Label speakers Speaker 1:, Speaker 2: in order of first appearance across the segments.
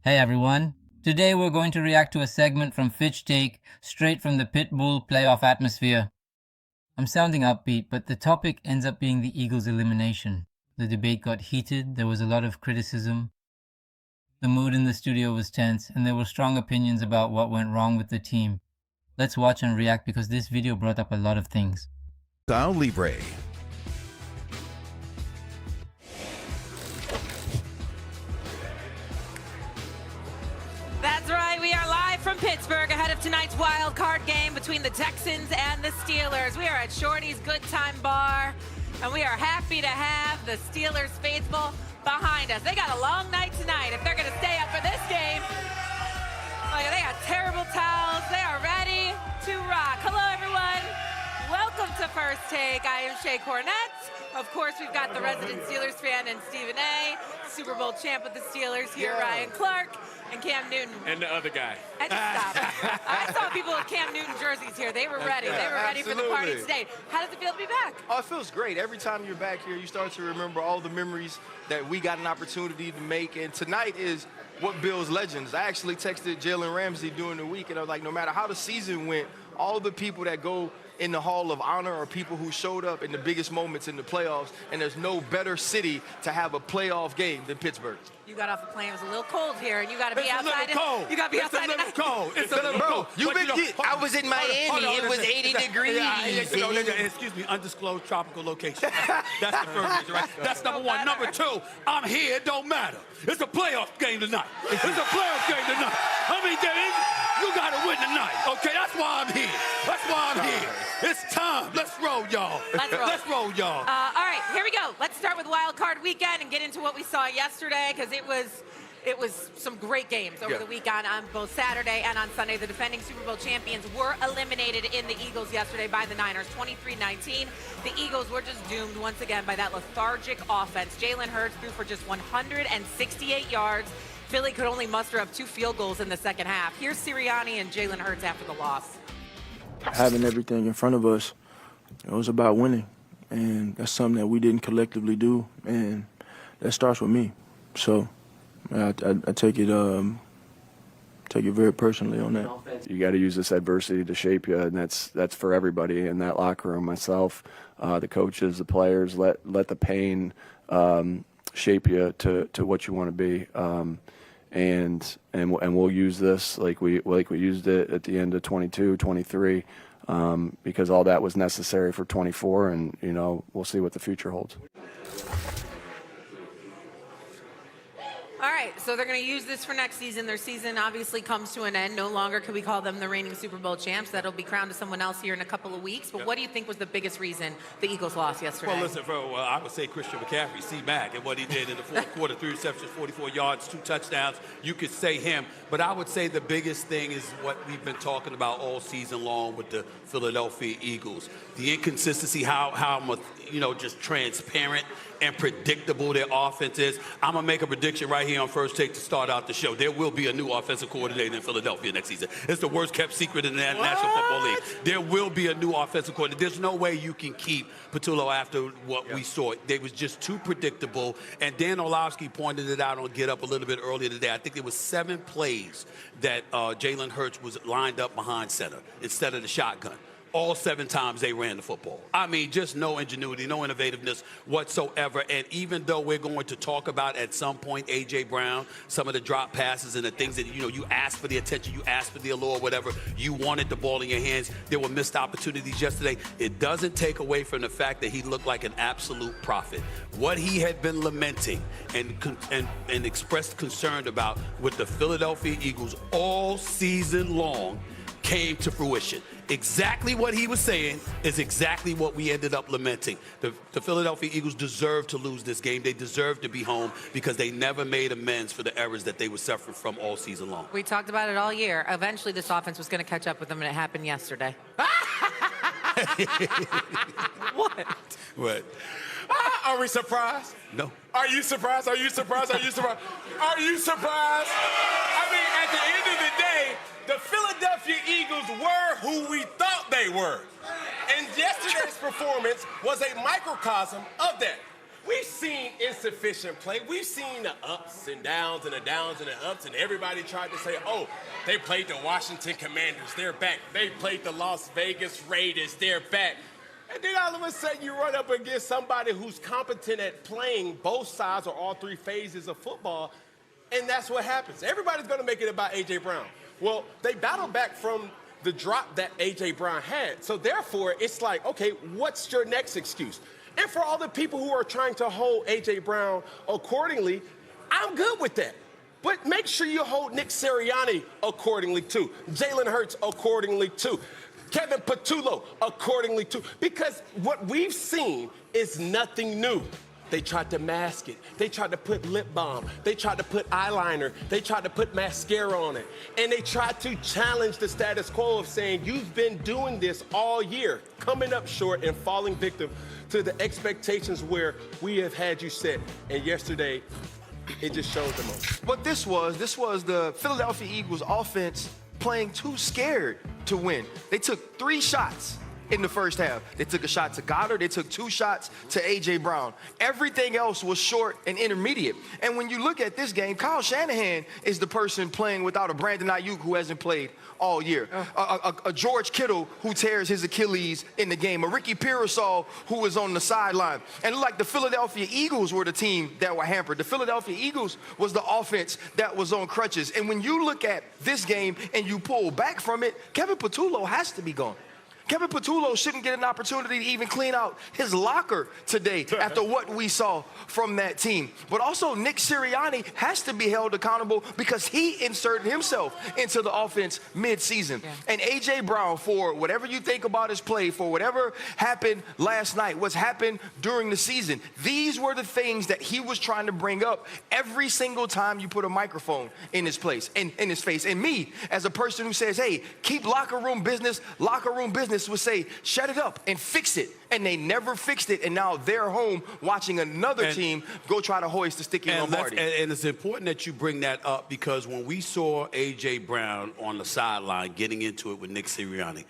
Speaker 1: Hey everyone, today we're going to react to a segment from Fitch Take, straight from the Pit Bull playoff atmosphere. I'm sounding upbeat, but the topic ends up being the Eagles' elimination. The debate got heated, there was a lot of criticism. The mood in the studio was tense, and there were strong opinions about what went wrong with the team. Let's watch and react because this video brought up a lot of things.
Speaker 2: Style Libre.
Speaker 3: That's right, we are live from Pittsburgh ahead of tonight's wild card game between the Texans and the Steelers. We are at Shorty's Good Time Bar, and we are happy to have the Steelers faithful behind us. They got a long night tonight if they're going to stay up for this game. Look, they got terrible towels. They are ready to rock. Hello, everyone. Welcome to First Take. I am Shay Cornett. Of course, we've got the resident Steelers fan and Stephen A., Super Bowl champ with the Steelers here, Ryan Clark, and Cam Newton.
Speaker 4: And the other guy.
Speaker 3: And stop. I saw people with Cam Newton jerseys here. They were ready. They were ready for the party today. How does it feel to be back?
Speaker 5: Oh, it feels great. Every time you're back here, you start to remember all the memories that we got an opportunity to make. And tonight is what builds legends. I actually texted Jalen Ramsey during the week, and I was like, no matter how the season went, all the people that go in the Hall of Honor are people who showed up in the biggest moments in the playoffs, and there's no better city to have a playoff game than Pittsburgh.
Speaker 3: You got off a plane. It was a little cold here, and you got to be outside.
Speaker 4: It's a little cold.
Speaker 3: You got to be outside.
Speaker 4: It's a little cold. It's a little cold.
Speaker 5: I was in Miami. It was 80 degrees.
Speaker 4: Excuse me, undisclosed tropical location. That's the first reason, right? That's number one. Number two, I'm here. It don't matter. It's a playoff game tonight. It's a playoff game tonight. I mean, you got to win tonight, okay? That's why I'm here. That's why I'm here. It's time. Let's roll, y'all. Let's roll, y'all.
Speaker 3: All right, here we go. Let's start with Wild Card Weekend and get into what we saw yesterday, because it was some great games over the weekend on both Saturday and on Sunday. The defending Super Bowl champions were eliminated in the Eagles yesterday by the Niners, 23-19. The Eagles were just doomed once again by that lethargic offense. Jalen Hurts threw for just 168 yards. Philly could only muster up 2 field goals in the second half. Here's Sirianni and Jalen Hurts after the loss.
Speaker 6: Having everything in front of us, it was about winning. And that's something that we didn't collectively do, and that starts with me. So I take it very personally on that.
Speaker 7: You got to use this adversity to shape you, and that's for everybody in that locker room. Myself, the coaches, the players. Let the pain shape you to what you want to be, and we'll use this like we used it at the end of 22, 23, because all that was necessary for 24, and we'll see what the future holds.
Speaker 3: All right, so they're going to use this for next season. Their season obviously comes to an end. No longer can we call them the reigning Super Bowl champs. That'll be crowned to someone else here in a couple of weeks. But what do you think was the biggest reason the Eagles lost yesterday?
Speaker 4: Well, listen, I would say Christian McCaffrey, C-Mac, and what he did in the fourth quarter, 3 receptions, 44 yards, 2 touchdowns. You could say him. But I would say the biggest thing is what we've been talking about all season long with the Philadelphia Eagles. The inconsistency, how just transparent and predictable their offense is. I'm going to make a prediction right here on First Take to start out the show. There will be a new offensive coordinator in Philadelphia next season. It's the worst kept secret in the National Football League. There will be a new offensive coordinator. There's no way you can keep Patullo after what we saw. They was just too predictable. And Dan Orlovsky pointed it out on Get Up a little bit earlier today. I think there was 7 plays that Jalen Hurts was lined up behind center instead of the shotgun. All 7 times they ran the football. I mean, just no ingenuity, no innovativeness whatsoever. And even though we're going to talk about at some point A.J. Brown, some of the drop passes and the things that, you asked for the attention, you asked for the allure, whatever, you wanted the ball in your hands. There were missed opportunities yesterday. It doesn't take away from the fact that he looked like an absolute prophet. What he had been lamenting and expressed concern about with the Philadelphia Eagles all season long came to fruition. Exactly what he was saying is exactly what we ended up lamenting. The Philadelphia Eagles deserve to lose this game. They deserve to be home because they never made amends for the errors that they were suffering from all season long.
Speaker 3: We talked about it all year. Eventually, this offense was going to catch up with them, and it happened yesterday.
Speaker 4: What?
Speaker 8: Are we surprised?
Speaker 4: No.
Speaker 8: Are you surprised? Are you surprised? Are you surprised? Are you surprised? I mean, at the end of the day, the Philadelphia Eagles were who we thought they were. And yesterday's performance was a microcosm of that. We've seen insufficient play. We've seen the ups and downs and the downs and the ups, and everybody tried to say, oh, they played the Washington Commanders, they're back. They played the Las Vegas Raiders, they're back. And then all of a sudden you run up against somebody who's competent at playing both sides or all three phases of football, and that's what happens. Everybody's going to make it about A.J. Brown. Well, they battled back from the drop that A.J. Brown had. So therefore, it's like, okay, what's your next excuse? And for all the people who are trying to hold A.J. Brown accordingly, I'm good with that. But make sure you hold Nick Sirianni accordingly, too. Jalen Hurts accordingly, too. Kevin Patullo accordingly, too. Because what we've seen is nothing new. They tried to mask it. They tried to put lip balm. They tried to put eyeliner. They tried to put mascara on it. And they tried to challenge the status quo of saying, you've been doing this all year, coming up short and falling victim to the expectations where we have had you set. And yesterday, it just showed the most.
Speaker 5: What this was the Philadelphia Eagles offense playing too scared to win. They took 3 shots in the first half. They took a shot to Goddard. They took 2 shots to A.J. Brown. Everything else was short and intermediate. And when you look at this game, Kyle Shanahan is the person playing without a Brandon Ayuk who hasn't played all year. A George Kittle who tears his Achilles in the game. A Ricky Pearsall who was on the sideline. And like the Philadelphia Eagles were the team that were hampered. The Philadelphia Eagles was the offense that was on crutches. And when you look at this game and you pull back from it, Kevin Patullo has to be gone. Kevin Patullo shouldn't get an opportunity to even clean out his locker today after what we saw from that team. But also, Nick Sirianni has to be held accountable because he inserted himself into the offense mid-season. Yeah. And A.J. Brown, for whatever you think about his play, for whatever happened last night, what's happened during the season, these were the things that he was trying to bring up every single time you put a microphone in his place, in his face. And me, as a person who says, hey, keep locker room business would say, shut it up and fix it. And they never fixed it, and now they're home watching another team go try to hoist the sticky Lombardi.
Speaker 4: And it's important that you bring that up because when we saw A.J. Brown on the sideline getting into it with Nick Sirianni,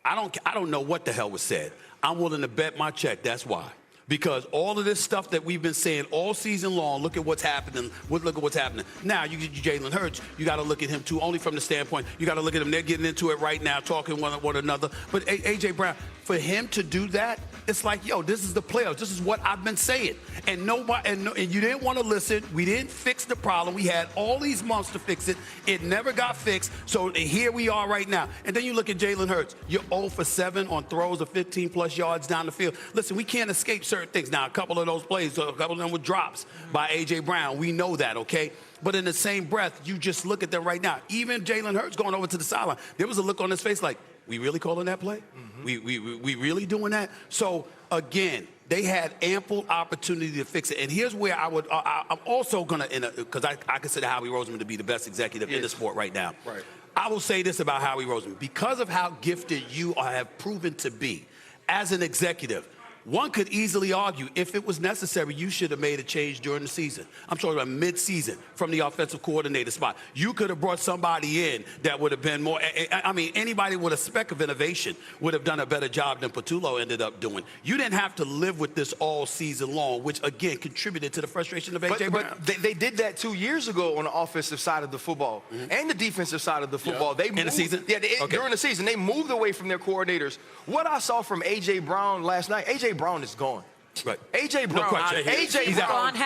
Speaker 4: I don't know what the hell was said. I'm willing to bet my check that's why. Because all of this stuff that we've been saying all season long, look at what's happening. Look at what's happening. Now, you get Jalen Hurts. You got to look at him, too, only from the standpoint. You got to look at him. They're getting into it right now, talking one another. But A.J. Brown, for him to do that, it's like, yo, this is the playoffs. This is what I've been saying. And you didn't want to listen. We didn't fix the problem. We had all these months to fix it. It never got fixed. So here we are right now. And then you look at Jalen Hurts. You're 0 for 7 on throws of 15-plus yards down the field. Listen, we can't escape certain things. Now, a couple of those plays, a couple of them were drops by A.J. Brown. We know that, okay? But in the same breath, you just look at them right now. Even Jalen Hurts going over to the sideline, there was a look on his face like, we really calling that play? Mm-hmm. We really doing that? So, again, they had ample opportunity to fix it. And here's where I'm also going to, because I consider Howie Roseman to be the best executive in the sport right now.
Speaker 5: Right.
Speaker 4: I will say this about Howie Roseman. Because of how gifted you have proven to be as an executive, one could easily argue, if it was necessary, you should have made a change during the season. I'm talking about mid-season from the offensive coordinator spot. You could have brought somebody in that would have been more, I mean, anybody with a speck of innovation would have done a better job than Patullo ended up doing. You didn't have to live with this all season long, which, again, contributed to the frustration of A.J. Brown.
Speaker 5: But they did that 2 years ago on the offensive side of the football and the defensive side of the football. They moved,
Speaker 4: in the season?
Speaker 5: Yeah, during the season. They moved away from their coordinators. What I saw from A.J. Brown last night, A.J. Brown is gone.
Speaker 4: Right.
Speaker 5: A.J. Brown,
Speaker 3: A.J. Brown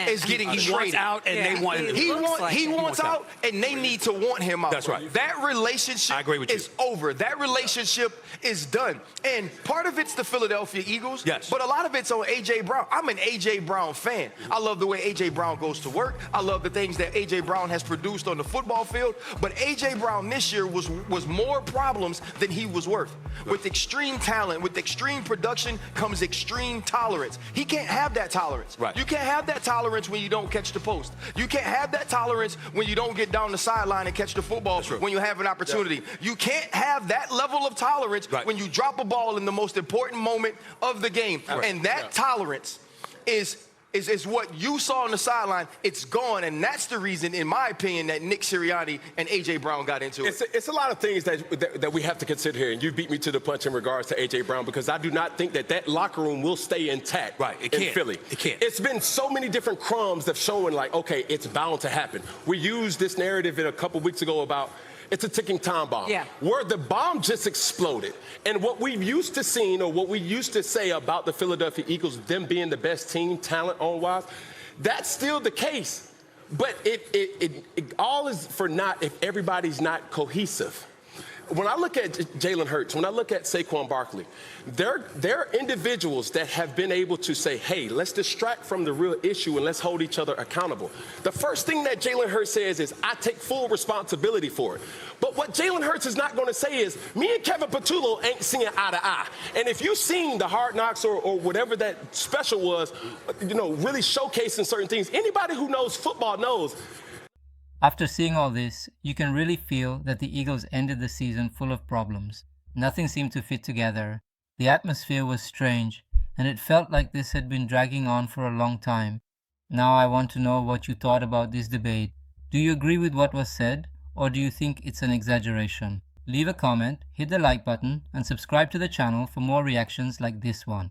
Speaker 5: is getting traded.
Speaker 4: He wants out, and they want him.
Speaker 5: He wants out, and they need to want him out.
Speaker 4: That's right.
Speaker 5: That relationship is over. That relationship is done. And part of it's the Philadelphia Eagles, but a lot of it's on A.J. Brown. I'm an A.J. Brown fan. I love the way A.J. Brown goes to work. I love the things that A.J. Brown has produced on the football field. But A.J. Brown this year was more problems than he was worth. With extreme talent, with extreme production comes extreme tolerance. He can't have that tolerance.
Speaker 4: Right.
Speaker 5: You can't have that tolerance when you don't catch the post. You can't have that tolerance when you don't get down the sideline and catch the football when you have an opportunity. Yeah. You can't have that level of tolerance when you drop a ball in the most important moment of the game. Right. And that tolerance is is what you saw on the sideline. It's gone, and that's the reason, in my opinion, that Nick Sirianni and A.J. Brown got into it.
Speaker 8: It's a lot of things that we have to consider here, and you beat me to the punch in regards to A.J. Brown, because I do not think that locker room will stay intact in Philly.
Speaker 4: It can't.
Speaker 8: It's been so many different crumbs that showing like, okay, it's bound to happen. We used this narrative a couple weeks ago about it's a ticking time bomb.
Speaker 3: Yeah.
Speaker 8: Where the bomb just exploded. And what we've used to seeing, or what we used to say about the Philadelphia Eagles, them being the best team, talent on-wise, that's still the case. But it all is for naught if everybody's not cohesive. When I look at Jalen Hurts, when I look at Saquon Barkley, they're individuals that have been able to say, hey, let's distract from the real issue and let's hold each other accountable. The first thing that Jalen Hurts says is, I take full responsibility for it. But what Jalen Hurts is not going to say is, me and Kevin Patullo ain't seeing eye to eye. And if you've seen the Hard Knocks or whatever that special was, really showcasing certain things, anybody who knows football knows.
Speaker 1: After seeing all this, you can really feel that the Eagles ended the season full of problems. Nothing seemed to fit together. The atmosphere was strange, and it felt like this had been dragging on for a long time. Now I want to know what you thought about this debate. Do you agree with what was said, or do you think it's an exaggeration? Leave a comment, hit the like button, and subscribe to the channel for more reactions like this one.